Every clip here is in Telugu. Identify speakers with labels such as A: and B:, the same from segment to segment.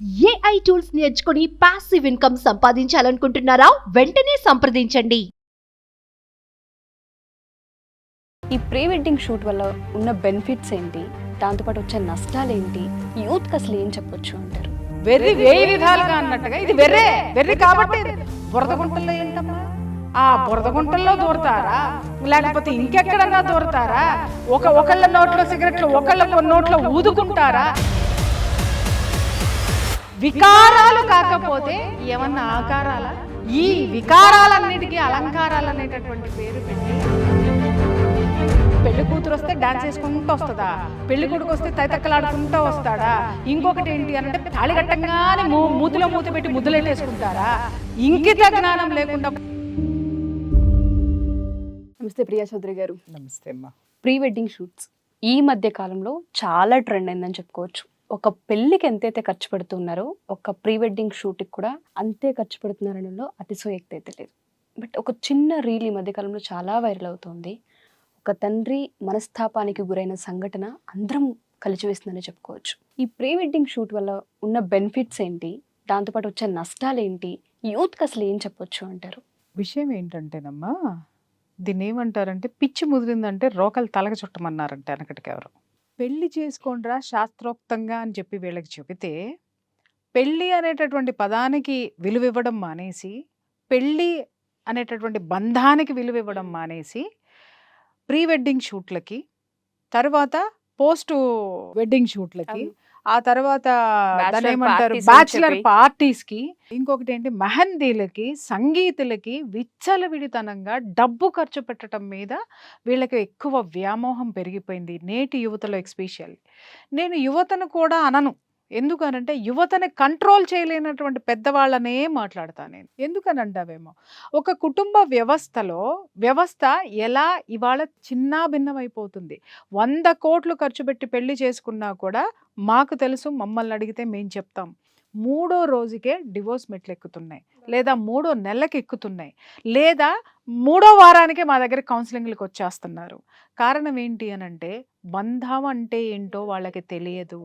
A: ఏఐ టూల్స్ నేర్చుకుని పాసివ్ ఇన్కమ్ సంపాదించాలనుకుంటున్నారా? వెంటనే సంప్రదించండి.
B: ఈ ప్రీ వెడ్డింగ్ షూట్ వల్ల ఉన్న బెనిఫిట్స్ ఏంటి, దాంతోపాటు వచ్చే నష్టాలు ఏంటి, యూత్కి అసలు ఏం చెప్పొచ్చు అంటారు?
C: వెర్రి వేయి విధాలుగా అన్నట్టుగా ఇది వెర్రి కాబట్టి బురద గుంటల్లో ఏంటమ్మా, ఆ బురద గుంటల్లో దూరతారా లేకపోతే ఇంకెక్కడన్నా దూరతారా? ఒకళ్ళ నోట్లో సిగరెట్లు ఒకళ్ళ నోట్లో ఊదుకుంటారా? వికారాలు కాకపోతే ఏమన్నా ఆకారాలా? ఈ వికారాలన్నిటికీ అలంకారాలు అనేటటువంటి పేరు పెట్టి పెళ్లి కూతురు వస్తే డాన్స్ చేసుకుంటూ వస్తుందా, పెళ్లి కొడుకు వస్తే తైతక్కలాడుకుంటూ వస్తాడా? ఇంకొకటి ఏంటి అంటే తాళి కట్టంగానే మూతిలో మూతి పెట్టి ముద్దులేసుకుంటారా? ఇంకిత జ్ఞానం లేకుండా.
B: నమస్తే ప్రియా చౌదరి గారు.
C: నమస్తే అమ్మా.
B: ప్రీ వెడ్డింగ్ షూట్స్ ఈ మధ్య కాలంలో చాలా ట్రెండ్ అయిందని చెప్పుకోవచ్చు. ఒక పెళ్లికి ఎంతైతే ఖర్చు పెడుతున్నారో ఒక ప్రీ వెడ్డింగ్ షూట్కి కూడా అంతే ఖర్చు పెడుతున్నారనలో అతిశయోక్తి అయితే లేదు. బట్ ఒక చిన్న రీల్ ఈ మధ్య కాలంలో చాలా వైరల్ అవుతుంది. ఒక తండ్రి మనస్తాపానికి గురైన సంఘటన అందరం కలిచివేస్తుందని చెప్పుకోవచ్చు. ఈ ప్రీ వెడ్డింగ్ షూట్ వల్ల ఉన్న బెనిఫిట్స్ ఏంటి, దాంతోపాటు వచ్చే నష్టాలు ఏంటి, యూత్కి అసలు ఏం చెప్పొచ్చు అంటారు?
C: విషయం ఏంటంటేనమ్మా, దీన్ని ఏమంటారంటే పిచ్చి ముదిరిందంటే రోకలు తలగ చుట్టమన్నారంటే వెనకటికి ఎవరు. పెళ్లి చేసుకోండిరా శాస్త్రోక్తంగా అని చెప్పి వీళ్ళకి చెబితే పెళ్ళి అనేటటువంటి పదానికి విలువ ఇవ్వడం మానేసి, పెళ్ళి అనేటటువంటి బంధానికి విలువ ఇవ్వడం మానేసి ప్రీ వెడ్డింగ్ షూట్లకి, తర్వాత పోస్ట్ వెడ్డింగ్ షూట్లకి, ఆ తర్వాత దాన్ని ఏమంటారు బ్యాచిలర్ పార్టీస్కి, ఇంకొకటి ఏంటి మెహందీలకి, సంగీతులకి విచ్చలవిడితనంగా డబ్బు ఖర్చు పెట్టడం మీద వీళ్ళకి ఎక్కువ వ్యామోహం పెరిగిపోయింది నేటి యువతలో ఎస్పెషల్లీ. నేను యువతను కూడా అనను, ఎందుకనంటే యువతని కంట్రోల్ చేయలేనటువంటి పెద్దవాళ్ళనే మాట్లాడతాను నేను. ఎందుకనంటావేమో, ఒక కుటుంబ వ్యవస్థ ఎలా ఇవాళ చిన్నాభిన్నమైపోతుంది. 100 కోట్లు ఖర్చు పెట్టి పెళ్లి చేసుకున్నా కూడా మాకు తెలుసు, మమ్మల్ని అడిగితే మేము చెప్తాం, 3వ రోజుకే డివోర్స్ మెట్లు ఎక్కుతున్నాయి, లేదా 3వ నెలకి ఎక్కుతున్నాయి, లేదా 3వ వారానికే మా దగ్గర కౌన్సిలింగ్లకు వచ్చేస్తున్నారు. కారణం ఏంటి అనంటే బంధం అంటే ఏంటో వాళ్ళకి తెలియదు.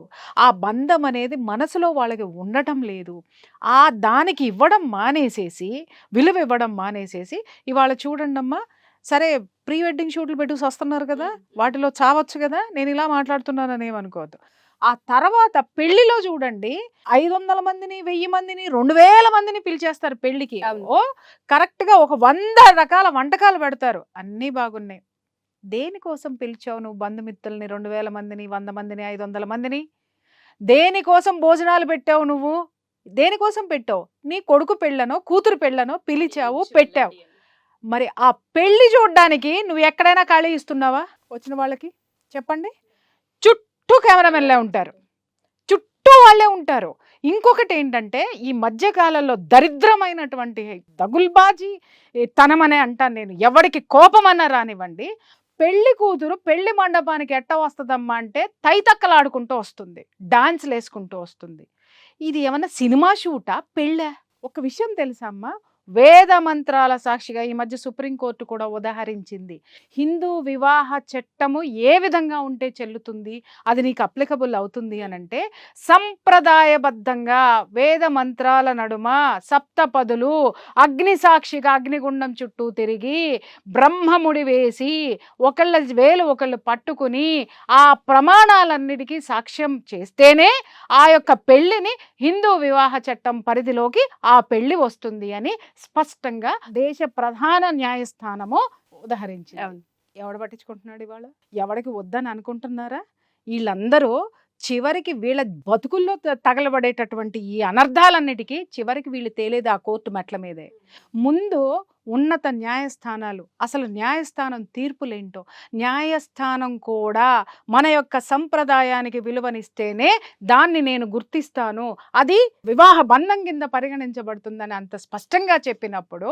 C: ఆ బంధం అనేది మనసులో వాళ్ళకి ఉండటం లేదు. ఆ దానికి ఇవ్వడం మానేసేసి, విలువ ఇవ్వడం మానేసేసి ఇవాళ చూడండమ్మా, సరే ప్రీ వెడ్డింగ్ షూట్లు పెట్టుకు వస్తున్నారు కదా, వాటిలో చావచ్చు కదా, నేను ఇలా మాట్లాడుతున్నానని ఏమనుకోవద్దు. ఆ తర్వాత పెళ్లిలో చూడండి 500 మందిని, 1000 మందిని, 2000 మందిని పిలిచేస్తారు పెళ్లికి. ఓ కరెక్ట్గా ఒక 100 రకాల వంటకాలు పెడతారు, అన్నీ బాగున్నాయి. దేనికోసం పిలిచావు నువ్వు బంధుమిత్రుల్ని? 2000 మందిని, 100 మందిని, 500 మందిని దేనికోసం భోజనాలు పెట్టావు? నువ్వు దేనికోసం పెట్టావు? నీ కొడుకు పెళ్ళనో కూతురు పెళ్ళనో పిలిచావు, పెట్టావు. మరి ఆ పెళ్లి చూడడానికి నువ్వు ఎక్కడైనా ఖాళీ ఇస్తున్నావా వచ్చిన వాళ్ళకి? చెప్పండి. చుట్టూ కెమెరామెన్లే ఉంటారు, చుట్టూ వాళ్ళే ఉంటారు. ఇంకొకటి ఏంటంటే ఈ మధ్యకాలంలో దరిద్రమైనటువంటి దగుల్బాజీ తనమనే అంటాను నేను, ఎవరికి కోపమన్నా రానివ్వండి, పెళ్లి కూతురు పెళ్లి మండపానికి ఎట్ట వస్తుందమ్మా అంటే తైతక్కలాడుకుంటూ వస్తుంది, డాన్స్లు వేసుకుంటూ వస్తుంది. ఇది ఏమన్నా సినిమా షూటా, పెళ్ళా? ఒక విషయం తెలుసా అమ్మా, వేద మంత్రాల సాక్షిగా ఈ మధ్య సుప్రీంకోర్టు కూడా ఉదాహరించింది, హిందూ వివాహ చట్టము ఏ విధంగా ఉంటే చెల్లుతుంది, అది నీకు అప్లికబుల్ అవుతుంది అనంటే సంప్రదాయబద్ధంగా వేద మంత్రాల నడుమ సప్తపదులు అగ్ని సాక్షిగా అగ్నిగుండం చుట్టూ తిరిగి బ్రహ్మముడి వేసి ఒకళ్ళ వేలు ఒకళ్ళు పట్టుకుని ఆ ప్రమాణాలన్నిటికీ సాక్ష్యం చేస్తేనే ఆ యొక్క పెళ్లిని హిందూ వివాహ చట్టం పరిధిలోకి ఆ పెళ్లి వస్తుంది అని స్పష్టంగా దేశ ప్రధాన న్యాయస్థానము ఉదహరించింది. ఎవడు పట్టించుకుంటున్నాడు ఇవాళ? ఎవడికి వద్దని అనుకుంటున్నారా? వీళ్ళందరూ చివరికి వీళ్ళ బతుకుల్లో తగలబడేటటువంటి ఈ అనర్థాలన్నిటికీ చివరికి వీళ్ళు తేలేది ఆ కోర్టు మెట్ల మీదే. ముందు ఉన్నత న్యాయస్థానాలు, అసలు న్యాయస్థానం తీర్పులేంటో, న్యాయస్థానం కూడా మన యొక్క సంప్రదాయానికి విలువనిస్తేనే దాన్ని నేను గుర్తిస్తాను, అది వివాహ బంధం కింద పరిగణించబడుతుందని అంత స్పష్టంగా చెప్పినప్పుడు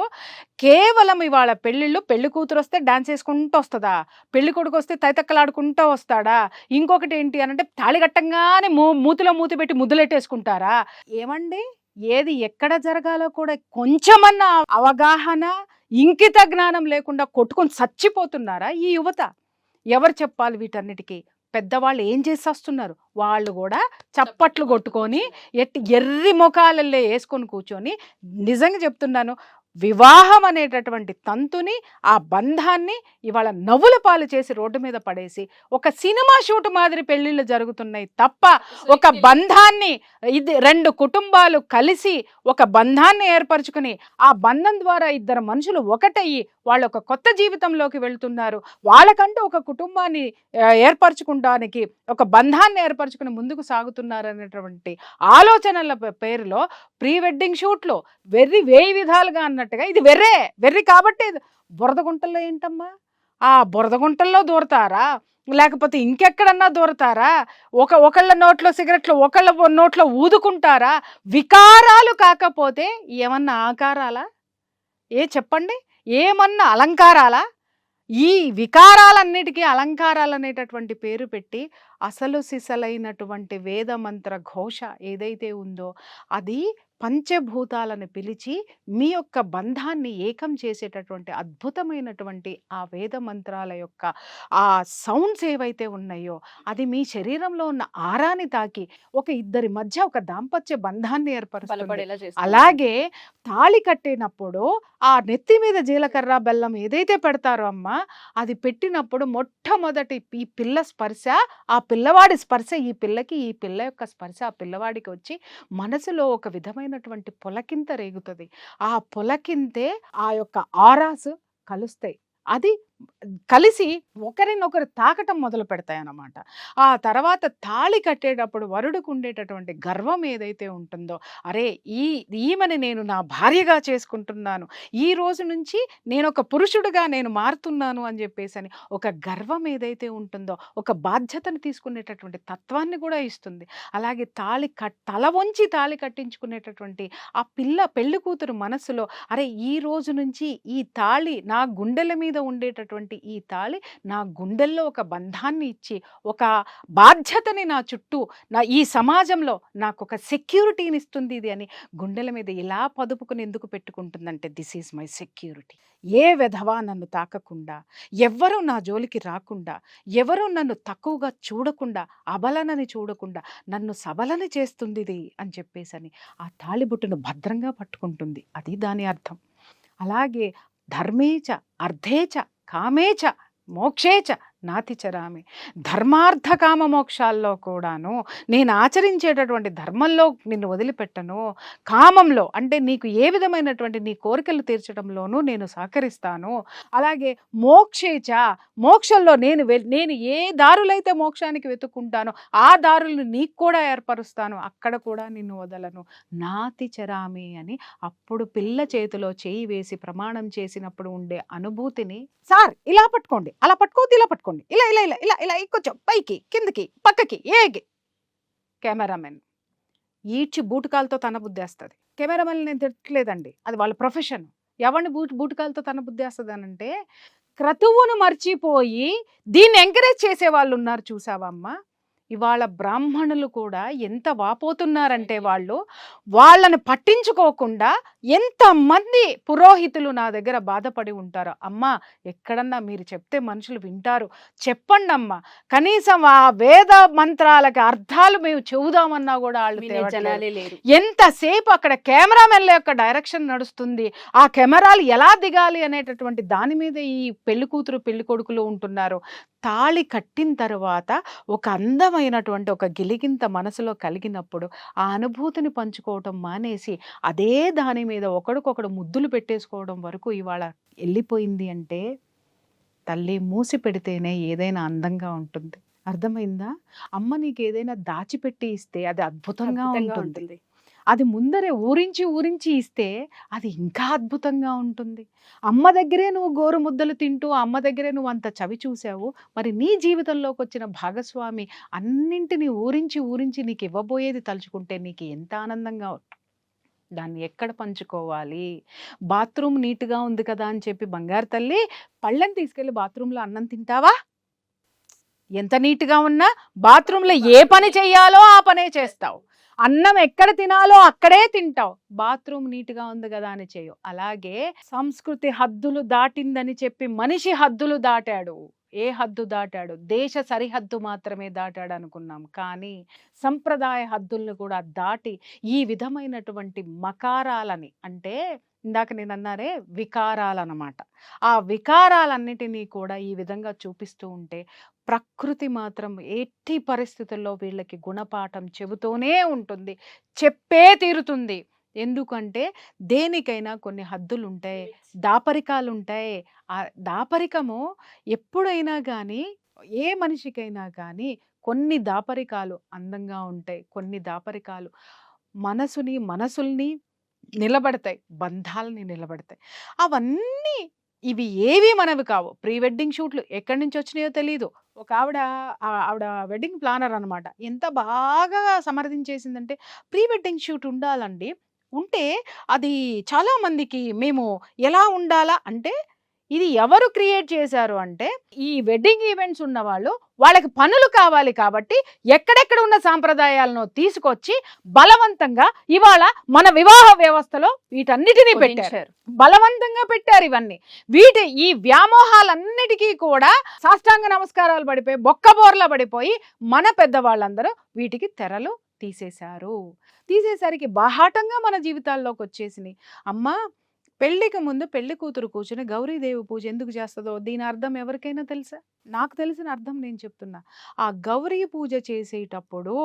C: కేవలం ఇవాళ పెళ్ళిళ్ళు, పెళ్లి కూతురు వస్తే డాన్స్ వేసుకుంటూ వస్తుందా, పెళ్లి కొడుకు వస్తే తైతక్కలాడుకుంటూ వస్తాడా, ఇంకొకటి ఏంటి అనంటే తాళి కట్టంగానే మూతిలో మూతి పెట్టి ముద్దులెట్టేసుకుంటారా? ఏమండి, ఏది ఎక్కడ జరగాలో కూడా కొంచెమన్నా అవగాహన, ఇంకిత జ్ఞానం లేకుండా కొట్టుకొని చచ్చిపోతున్నారా ఈ యువత? ఎవరు చెప్పాలి వీటన్నిటికీ? పెద్దవాళ్ళు ఏం చేసి వస్తున్నారు, వాళ్ళు కూడా చప్పట్లు కొట్టుకొని ఎర్రి ముఖాలల్లో వేసుకొని కూర్చొని, నిజంగా చెప్తున్నాను, వివాహం అనేటటువంటి తంతుని, ఆ బంధాన్ని ఇవాళ నవ్వుల పాలు చేసి రోడ్డు మీద పడేసి ఒక సినిమా షూట్ మాదిరి పెళ్లిళ్ళు జరుగుతున్నాయి తప్ప ఒక బంధాన్ని, ఇది 2 కుటుంబాలు కలిసి ఒక బంధాన్ని ఏర్పరచుకుని ఆ బంధం ద్వారా ఇద్దరు మనుషులు ఒకటయ్యి వాళ్ళు ఒక కొత్త జీవితంలోకి వెళ్తున్నారు. వాళ్ళకంటూ ఒక కుటుంబాన్ని ఏర్పరచుకోవడానికి, ఒక బంధాన్ని ఏర్పరచుకుని ముందుకు సాగుతున్నారు అనేటువంటి ఆలోచనల పేరులో ప్రీ వెడ్డింగ్ షూట్లు వేయి విధాలుగా అన్నట్టుగా ఇది వెర్రి కాబట్టి బురదగుంటల్లో ఏంటమ్మా, ఆ బురదగుంటల్లో దూరతారా, లేకపోతే ఇంకెక్కడన్నా దూరతారా, ఒకళ్ళ నోట్లో సిగరెట్లు ఒకళ్ళ నోట్లో ఊదుకుంటారా? వికారాలు కాకపోతే ఏమన్నా ఆకారాలా? చెప్పండి, ఏమన్నా అలంకారాలా? ఈ వికారాలన్నిటికీ అలంకారాలు అనేటటువంటి పేరు పెట్టి అసలు సిసలైనటువంటి వేద మంత్ర ఘోష ఏదైతే ఉందో అది పంచభూతాలను పిలిచి మీ యొక్క బంధాన్ని ఏకం చేసేటటువంటి అద్భుతమైనటువంటి ఆ వేద మంత్రాల యొక్క ఆ సౌండ్స్ ఏవైతే ఉన్నాయో అది మీ శరీరంలో ఉన్న ఆరాని తాకి ఒక ఇద్దరి మధ్య ఒక దాంపత్య బంధాన్ని ఏర్పరుస్తుంది. అలాగే తాళి కట్టినప్పుడు ఆ నెత్తి మీద జీలకర్ర బెల్లం ఏదైతే పెడతారో అమ్మ, అది పెట్టినప్పుడు మొట్టమొదటి ఈ పిల్ల స్పర్శ, ఆ పిల్లవాడి స్పర్శ ఈ పిల్లకి, ఈ పిల్ల యొక్క స్పర్శ ఆ పిల్లవాడికి వచ్చి మనసులో ఒక విధమైనటువంటి పులకింత రేగుతుంది. ఆ పులకింతే ఆ యొక్క ఆరాసు కలుస్తాయి. అది కలిసి ఒకరినొకరు తాకటం మొదలు పెడతాయి అన్నమాట. ఆ తర్వాత తాళి కట్టేటప్పుడు వరుడికి ఉండేటటువంటి గర్వం ఏదైతే ఉంటుందో, అరే ఈమెని నేను నా భార్యగా చేసుకుంటున్నాను, ఈ రోజు నుంచి నేను ఒక పురుషుడిగా నేను మారుతున్నాను అని చెప్పేసి ఒక గర్వం ఏదైతే ఉంటుందో, ఒక బాధ్యతను తీసుకునేటటువంటి తత్వాన్ని కూడా ఇస్తుంది. అలాగే తల వంచి తాళి కట్టించుకునేటటువంటి ఆ పెళ్లి కూతురు మనసులో, అరే ఈ రోజు నుంచి ఈ తాళి నా గుండెల మీద ఉండేటటువంటి ఈ తాళి నా గుండెల్లో ఒక బంధాన్ని ఇచ్చి, ఒక బాధ్యతని నా చుట్టూ, ఈ సమాజంలో నాకు ఒక సెక్యూరిటీని ఇస్తుంది ఇది అని గుండెల మీద ఇలా పదుపుకుని ఎందుకు పెట్టుకుంటుందంటే, దిస్ ఈజ్ మై సెక్యూరిటీ. ఏ విధవా నన్ను తాకకుండా, ఎవ్వరూ నా జోలికి రాకుండా, ఎవరూ నన్ను తక్కువగా చూడకుండా, అబలనని చూడకుండా నన్ను సబలని చేస్తుంది ఇది అని చెప్పేసి ఆ తాళిబుట్టును భద్రంగా పట్టుకుంటుంది. అది దాని అర్థం. అలాగే ధర్మేచ అర్థేచ కామేచ మోక్షేచ నాతిచరామి, ధర్మార్థ కామ మోక్షాల్లో కూడాను నేను ఆచరించేటటువంటి ధర్మంలో నిన్ను వదిలిపెట్టను, కామంలో అంటే నీకు ఏ విధమైనటువంటి నీ కోరికలు తీర్చడంలోనూ నేను సహకరిస్తాను. అలాగే మోక్షేచ, మోక్షంలో నేను ఏ దారులైతే మోక్షానికి వెతుక్కుంటానో ఆ దారులను నీకు కూడా ఏర్పరుస్తాను, అక్కడ కూడా నిన్ను వదలను. నాతిచరామి అని అప్పుడు పిల్ల చేతిలో చేయి వేసి ప్రమాణం చేసినప్పుడు ఉండే అనుభూతిని, సార్ ఇలా పట్టుకోండి, అలా పట్టుకోవద్దు, ఇలా పట్టుకోండి, ఇలా ఇలా ఇలా ఇలా ఇలా కొంచెం పైకి కిందకి పక్కకి ఏగి. కెమెరామెన్ ఈడ్చి బూటకాలతో తన బుద్ధేస్తుంది. కెమెరామెన్ నేను తిట్టలేదండి, అది వాళ్ళ ప్రొఫెషన్. ఎవరిని బూటకాలతో తన బుద్ధేస్తుంది అనంటే, క్రతువును మర్చిపోయి దీన్ని ఎంకరేజ్ చేసే వాళ్ళు ఉన్నారు చూసావమ్మా. ఇవాళ బ్రాహ్మణులు కూడా ఎంత వాపోతున్నారంటే, వాళ్ళని పట్టించుకోకుండా ఎంతమంది పురోహితులు నా దగ్గర బాధపడి ఉంటారో. అమ్మా ఎక్కడన్నా మీరు చెప్తే మనుషులు వింటారు, చెప్పండి అమ్మా, కనీసం ఆ వేద మంత్రాలకి అర్థాలు మేము చెబుదామన్నా కూడా వాళ్ళు ఎంతసేపు అక్కడ కెమెరామెన్ల యొక్క డైరెక్షన్ నడుస్తుంది, ఆ కెమెరాలు ఎలా దిగాలి అనేటటువంటి దాని మీద ఈ పెళ్లి కూతురు పెళ్లి కొడుకులు ఉంటున్నారు. తాళి కట్టిన తర్వాత ఒక అందమైనటువంటి ఒక గిలిగింత మనసులో కలిగినప్పుడు ఆ అనుభూతిని పంచుకోవటం మానేసి అదే దాని మీద ఒకడికొకడు ముద్దులు పెట్టేసుకోవడం వరకు ఇవాళ వెళ్ళిపోయింది. అంటే తల్లి మూసి పెడితేనే ఏదైనా అందంగా ఉంటుంది. అర్థమైందా? అమ్మ నీకు ఏదైనా దాచిపెట్టి ఇస్తే అది అద్భుతంగా ఉంటుంది. అది ముందరే ఊరించి ఇస్తే అది ఇంకా అద్భుతంగా ఉంటుంది. అమ్మ దగ్గరే నువ్వు గోరు ముద్దలు తింటూ, అమ్మ దగ్గరే నువ్వు అంత చవి చూసావు, మరి నీ జీవితంలోకి వచ్చిన భాగస్వామి అన్నింటినీ ఊరించి నీకు ఇవ్వబోయేది తలుచుకుంటే నీకు ఎంత ఆనందంగా. దాన్ని ఎక్కడ పంచుకోవాలి? బాత్రూమ్ నీట్గా ఉంది కదా అని చెప్పి బంగారు తల్లి పళ్ళని తీసుకెళ్ళి బాత్రూంలో అన్నం తింటావా? ఎంత నీట్గా ఉన్నా బాత్రూంలో ఏ పని చెయ్యాలో ఆ పనే చేస్తావు, అన్నం ఎక్కడ తినాలో అక్కడే తింటావు, బాత్రూమ్ నీట్గా ఉంది కదా అని చేయవు. అలాగే సంస్కృతి హద్దులు దాటిందని చెప్పి మనిషి హద్దులు దాటాడు. ఏ హద్దు దాటాడు? దేశ సరిహద్దు మాత్రమే దాటాడు అనుకున్నాం. కానీ సంప్రదాయ హద్దుల్ని కూడా దాటి ఈ విధమైనటువంటి మకారాలని, అంటే ఇందాక నేను అన్నారే వికారాలన్నమాట. ఆ వికారాలన్నిటినీ కూడా ఈ విధంగా చూపిస్తూ ఉంటే ప్రకృతి మాత్రం ఎట్టి పరిస్థితుల్లో వీళ్ళకి గుణపాఠం చెబుతూనే ఉంటుంది, చెప్పే తీరుతుంది. ఎందుకంటే దేనికైనా కొన్ని హద్దులు ఉంటాయి, దాపరికాలు ఉంటాయి. ఆ దాపరికము ఎప్పుడైనా కానీ, ఏ మనిషికైనా కానీ కొన్ని దాపరికాలు అందంగా ఉంటాయి, కొన్ని దాపరికాలు మనసుల్ని నిలబడతాయి, బంధాలని నిలబడతాయి. అవన్నీ ఇవి ఏవి మనవి కావు. ప్రీ వెడ్డింగ్ షూట్లు ఎక్కడి నుంచి వచ్చినాయో తెలియదు. ఒక ఆవిడ వెడ్డింగ్ ప్లానర్ అనమాట. ఎంత బాగా సమర్థించేసిందంటే, ప్రీ వెడ్డింగ్ షూట్ ఉండాలండి, ఉంటే అది చాలా మందికి మేము ఎలా ఉండాలా అంటే, ఇది ఎవరు క్రియేట్ చేశారు అంటే, ఈ వెడ్డింగ్ ఈవెంట్స్ ఉన్న వాళ్ళకి పనులు కావాలి కాబట్టి ఎక్కడెక్కడ ఉన్న సాంప్రదాయాలను తీసుకొచ్చి బలవంతంగా ఇవాళ మన వివాహ వ్యవస్థలో వీటన్నిటినీ పెట్టారు, బలవంతంగా పెట్టారు. ఇవన్నీ ఈ వ్యామోహాలన్నిటికీ కూడా సాష్టాంగ నమస్కారాలు పడిపోయి, బొక్కబోర్ల పడిపోయి మన పెద్దవాళ్ళందరూ వీటికి తెరలు తీసేసరికి బాహాటంగా మన జీవితాల్లోకి వచ్చేసినాయి. అమ్మా, పెళ్లికి ముందు పెళ్లి కూతురు కూర్చుని గౌరీదేవి పూజ ఎందుకు చేస్తుందో దీని అర్థం ఎవరికైనా తెలుసా? నాకు తెలిసిన అర్థం నేను చెప్తున్నా. ఆ గౌరీ పూజ చేసేటప్పుడు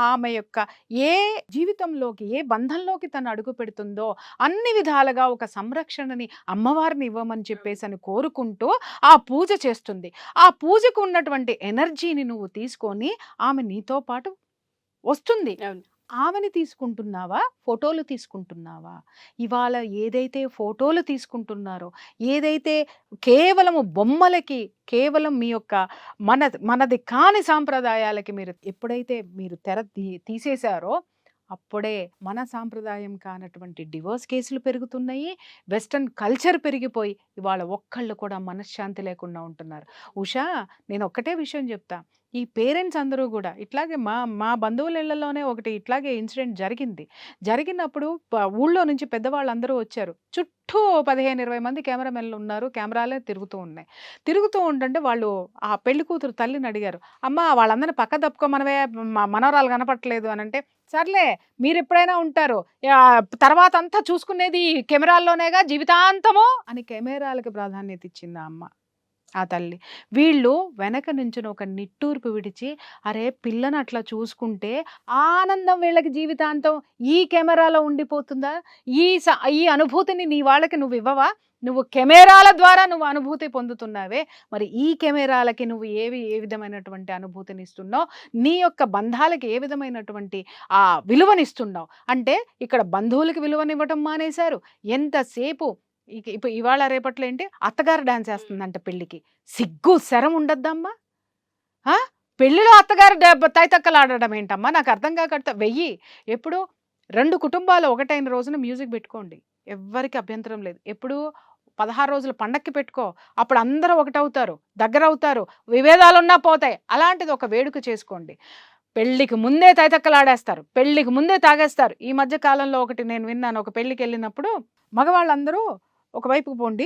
C: ఆమె యొక్క ఏ జీవితంలోకి, ఏ బంధంలోకి తను అడుగు పెడుతుందో అన్ని విధాలుగా ఒక సంరక్షణని అమ్మవారిని ఇవ్వమని చెప్పేసి అని కోరుకుంటూ ఆ పూజ చేస్తుంది. ఆ పూజకు ఉన్నటువంటి ఎనర్జీని నువ్వు తీసుకొని ఆమె నీతో పాటు వస్తుంది. ఆమెని తీసుకుంటున్నావా, ఫోటోలు తీసుకుంటున్నావా? ఇవాళ ఏదైతే ఫోటోలు తీసుకుంటున్నారో, ఏదైతే కేవలము బొమ్మలకి, కేవలం మీ యొక్క మనది కాని సాంప్రదాయాలకి ఎప్పుడైతే మీరు తెర తీసేశారో అప్పుడే మన సాంప్రదాయం కానటువంటి డివోర్స్ కేసులు పెరుగుతున్నాయి, వెస్టర్న్ కల్చర్ పెరిగిపోయి ఇవాళ ఒక్కళ్ళు కూడా మనశ్శాంతి లేకుండా ఉంటున్నారు. ఉషా, నేను ఒక్కటే విషయం చెప్తా, ఈ పేరెంట్స్ అందరూ కూడా ఇట్లాగే మా బంధువుల ఇళ్లలోనే ఒకటి ఇట్లాగే ఇన్సిడెంట్ జరిగినప్పుడు ఊళ్ళో నుంచి పెద్దవాళ్ళందరూ వచ్చారు. చుట్టూ 15-20 మంది కెమెరామెన్లు ఉన్నారు, కెమెరాలే తిరుగుతూ ఉంటుంటే వాళ్ళు ఆ పెళ్లి కూతురు తల్లిని అడిగారు, అమ్మ వాళ్ళందరినీ పక్క తప్పుకోమనవే, మనవరాలు కనపట్లేదు అని అంటే, సర్లే మీరు ఎప్పుడైనా ఉంటారు, తర్వాత అంతా చూసుకునేది కెమెరాల్లోనేగా జీవితాంతము అని కెమెరాలకు ప్రాధాన్యత ఇచ్చింది ఆ అమ్మ, ఆ తల్లి. వీళ్ళు వెనక నుంచి ఒక నిట్టూర్పు విడిచి, అరే పిల్లని అట్లా చూసుకుంటే ఆనందం వీళ్ళకి జీవితాంతం ఈ కెమెరాలో ఉండిపోతుందా? ఈ అనుభూతిని నీ వాళ్ళకి నువ్వు ఇవ్వవా? నువ్వు కెమెరాల ద్వారా నువ్వు అనుభూతి పొందుతున్నావే, మరి ఈ కెమెరాలకి నువ్వు ఏ విధమైనటువంటి అనుభూతిని ఇస్తున్నావు, నీ యొక్క బంధాలకి ఏ విధమైనటువంటి ఆ విలువనిస్తున్నావు అంటే, ఇక్కడ బంధువులకి విలువనివ్వటం మానేశారు. ఎంతసేపు ఇప్పుడు ఇవాళ రేపట్లో ఏంటి, అత్తగారు డాన్స్ వేస్తుందంట పెళ్లికి. సిగ్గు శరం ఉండద్దమ్మా? పెళ్లిలో అత్తగారు తైతక్కలు ఆడడం ఏంటమ్మా? నాకు అర్థం కాకట. ఎప్పుడు 2 కుటుంబాలు ఒకటైన రోజున మ్యూజిక్ పెట్టుకోండి, ఎవ్వరికి అభ్యంతరం లేదు. ఎప్పుడు 16 రోజుల పండక్కి పెట్టుకో, అప్పుడు అందరూ ఒకటవుతారు, దగ్గర అవుతారు, విభేదాలున్నా పోతాయి. అలాంటిది ఒక వేడుక చేసుకోండి. పెళ్లికి ముందే తైతక్కలు ఆడేస్తారు, పెళ్లికి ముందే తాగేస్తారు. ఈ మధ్య కాలంలో ఒకటి నేను విన్నాను, ఒక పెళ్లికి వెళ్ళినప్పుడు మగవాళ్ళందరూ ఒకవైపుకు పోండి,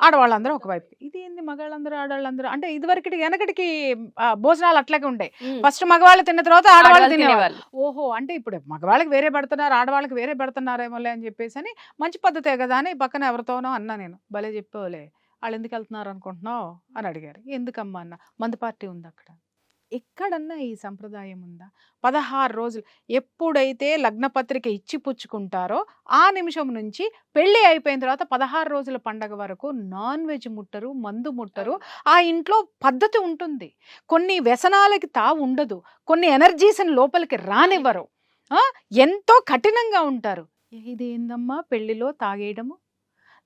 C: ఆడవాళ్ళందరూ ఒకవైపు. ఇది ఏంది మగవాళ్ళందరూ ఆడవాళ్ళందరూ అంటే, ఇదివరకటి వెనకటికి భోజనాలు అట్లాగే ఉంటాయి. ఫస్ట్ మగవాళ్ళు తిన్న తర్వాత ఆడవాళ్ళు తినేవాళ్ళు. ఓహో, అంటే ఇప్పుడు మగవాళ్ళకి వేరే పెడుతున్నారు, ఆడవాళ్ళకి వేరే పెడుతున్నారేమోలే అని చెప్పేసి అని, మంచి పద్ధతే కదా అని పక్కన ఎవరితోనో అన్నా నేను, భలే చెప్పేవాళ్ళే, వాళ్ళు ఎందుకు వెళ్తున్నారు అనుకుంటున్నావు అని అడిగారు. ఎందుకమ్మా అన్న, మందు పార్టీ ఉంది అక్కడ. ఎక్కడన్నా ఈ సంప్రదాయం ఉందా? 16 రోజులు ఎప్పుడైతే లగ్నపత్రిక ఇచ్చి పుచ్చుకుంటారో ఆ నిమిషం నుంచి పెళ్లి అయిపోయిన తర్వాత 16 రోజుల పండగ వరకు నాన్ వెజ్ ముట్టరు, మందు ముట్టరు. ఆ ఇంట్లో పద్ధతి ఉంటుంది, కొన్ని వ్యసనాలకి తావు ఉండదు, కొన్ని ఎనర్జీస్ని లోపలికి రానివ్వరు, ఎంతో కఠినంగా ఉంటారు. ఇదేందమ్మా పెళ్లిలో తాగేయడము,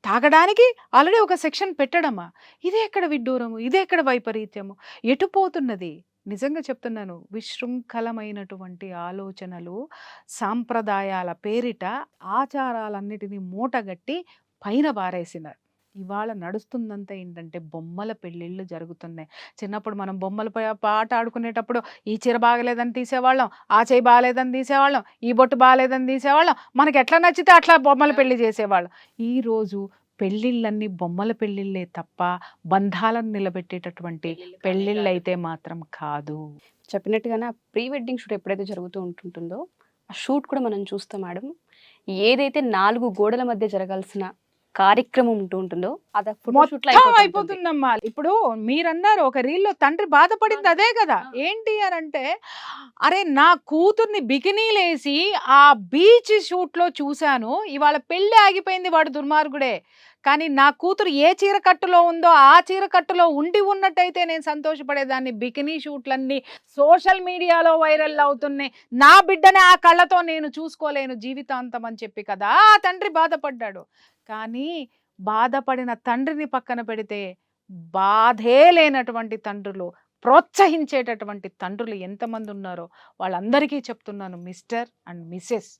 C: తాగడానికి ఆల్రెడీ ఒక సెక్షన్ పెట్టడమా? ఇదే ఎక్కడ విడ్డూరము, ఇదే ఎక్కడ వైపరీత్యము, ఎటు పోతున్నది? నిజంగా చెప్తున్నాను, విశృంఖలమైనటువంటి ఆలోచనలు, సాంప్రదాయాల పేరిట ఆచారాలన్నిటినీ మూటగట్టి పైన బారేసినారు. ఇవాళ నడుస్తుందంతా ఏంటంటే బొమ్మల పెళ్ళిళ్ళు జరుగుతున్నాయి. చిన్నప్పుడు మనం బొమ్మల పాట ఆడుకునేటప్పుడు ఈ చీర బాగలేదని తీసేవాళ్ళం, ఆ చేయి బాగలేదని తీసేవాళ్ళం, ఈ బొట్టు బాగలేదని తీసేవాళ్ళం, మనకి ఎట్లా నచ్చితే అట్లా బొమ్మల పెళ్లి చేసేవాళ్ళం. ఈరోజు పెళ్ళిళ్ళన్నీ బొమ్మల పెళ్ళిళ్ళే తప్ప బంధాలను నిలబెట్టేటటువంటి పెళ్ళిళ్ళు అయితే మాత్రం కాదు.
B: చెప్పినట్టుగానే ఆ ప్రీ వెడ్డింగ్ షూట్ ఎప్పుడైతే జరుగుతూ ఉంటుందో ఆ షూట్ కూడా మనం చూస్తాం మేడం. ఏదైతే 4 గోడల మధ్య జరగాల్సిన కార్యక్రమం ఉంటుందో అది ఫోటో షూట్ లో
C: మొత్తం అయిపోతుందమ్మా. ఇప్పుడు మీరన్నారు ఒక రీల్లో తండ్రి బాధపడింది అదే కదా. ఏంటి అని అంటే, అరే నా కూతుర్ని బికినీలేసి ఆ బీచ్ షూట్ లో చూశాను, ఇవాళ పెళ్లి ఆగిపోయింది, వాడు దుర్మార్గుడే. కానీ నా కూతురు ఏ చీర కట్టులో ఉందో ఆ చీర కట్టులో ఉన్నట్టయితే నేను సంతోషపడేదాన్ని. బికినీ షూట్లన్నీ సోషల్ మీడియాలో వైరల్ అవుతున్నాయి, నా బిడ్డని ఆ కళ్ళతో నేను చూసుకోలేను జీవితాంతం అని చెప్పి కదా ఆ తండ్రి బాధపడ్డాడు. కానీ బాధపడిన తండ్రిని పక్కన పెడితే బాధే లేనటువంటి తండ్రులు, ప్రోత్సహించేటటువంటి తండ్రులు ఎంతమంది ఉన్నారో వాళ్ళందరికీ చెప్తున్నాను, మిస్టర్ అండ్ మిస్సెస్,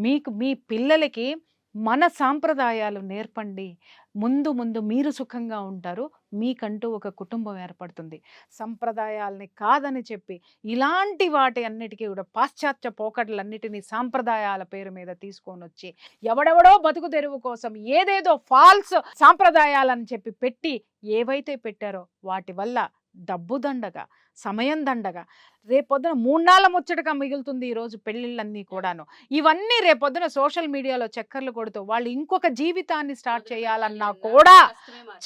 C: మీకు మీ పిల్లలకి మన సాంప్రదాయాలు నేర్పండి. ముందు ముందు మీరు సుఖంగా ఉంటారు, మీకంటూ ఒక కుటుంబం ఏర్పడుతుంది. సంప్రదాయాలని కాదని చెప్పి ఇలాంటి వాటి అన్నిటికీ కూడా పాశ్చాత్య పోకడలన్నిటినీ సాంప్రదాయాల పేరు మీద తీసుకొని వచ్చి ఎవడెవడో బతుకు తెరువు కోసం ఏదేదో ఫాల్స్ సాంప్రదాయాలని చెప్పి పెట్టి ఏవైతే పెట్టారో వాటి వల్ల డబ్బు దండగా, సమయం దండగా, రేపొద్దున 3 నాళ్ళ ముచ్చటగా మిగులుతుంది ఈరోజు పెళ్ళిళ్ళన్నీ కూడాను. ఇవన్నీ రేపొద్దున సోషల్ మీడియాలో చక్కర్లు కొడుతూ వాళ్ళు ఇంకొక జీవితాన్ని స్టార్ట్ చేయాలన్నా కూడా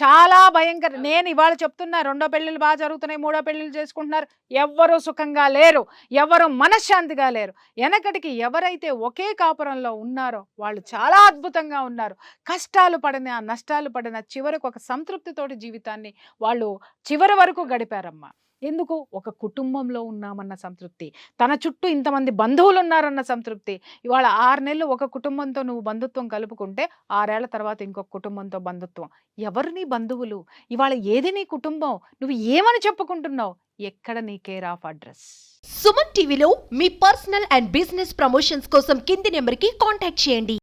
C: చాలా భయంకర. నేను ఇవాళ చెప్తున్నా, 2వ పెళ్ళిళ్ళు బాగా జరుగుతున్నాయి, 3వ పెళ్ళిళ్ళు చేసుకుంటున్నారు, ఎవ్వరూ సుఖంగా లేరు, ఎవరు మనశ్శాంతిగా లేరు. వెనకటికి ఎవరైతే ఒకే కాపురంలో ఉన్నారో వాళ్ళు చాలా అద్భుతంగా ఉన్నారు. కష్టాలు పడిన నష్టాలు పడిన చివరికి ఒక సంతృప్తితోటి జీవితాన్ని వాళ్ళు చివరి వరకు గడిపారమ్మా. ఎందుకు? ఒక కుటుంబంలో ఉన్నామన్న సంతృప్తి, తన చుట్టూ ఇంతమంది బంధువులు ఉన్నారన్న సంతృప్తి. ఇవాళ 6 నెలలు ఒక కుటుంబంతో నువ్వు బంధుత్వం కలుపుకుంటే 6 ఏళ్ల తర్వాత ఇంకొక కుటుంబంతో బంధుత్వం. ఎవరు నీ బంధువులు? ఇవాళ ఏది నీ కుటుంబం? నువ్వు ఏమని చెప్పుకుంటున్నావు? ఎక్కడ నీ కేర్ ఆఫ్ అడ్రస్?
A: సుమన్ టీవీలో మీ పర్సనల్ అండ్ బిజినెస్ ప్రమోషన్స్ కోసం కింది నెంబర్కి కాంటాక్ట్ చేయండి.